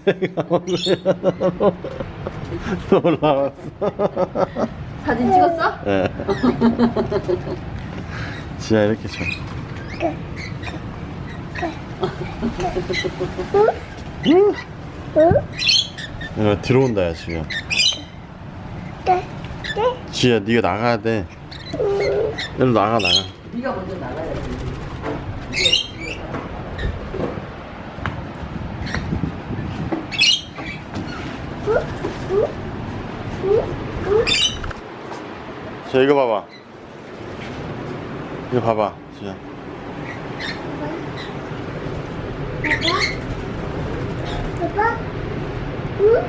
새가 올라왔어. 사진 찍었어? 네. 지아 이렇게 줘. 이거 들어온다 야 지아. 지아 네가 나가야 돼. 일로 나가. 네가 먼저 나가야지. 자 이거 봐봐. 이거 봐봐 지아. 봐봐. 응?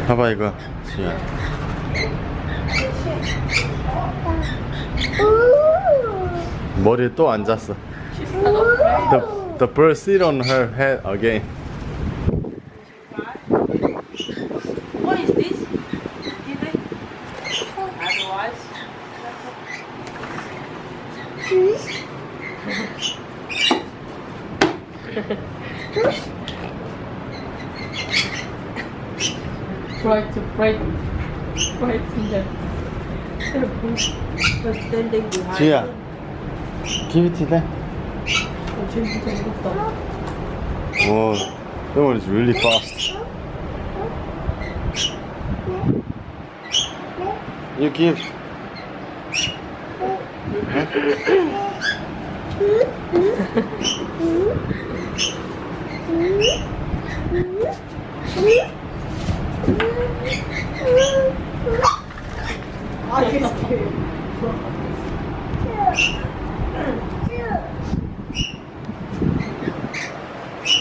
봐봐 이거 지아. 머리에 또 앉았어. The bird sit on her head again. What is this? Otherwise. Try to frighten them. They're standing behind. 지아, give it to them. 진짜 무섭다. Whoa, that one is really fast. You give.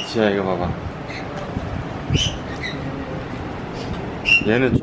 지아 이거 봐봐. 얘는 좀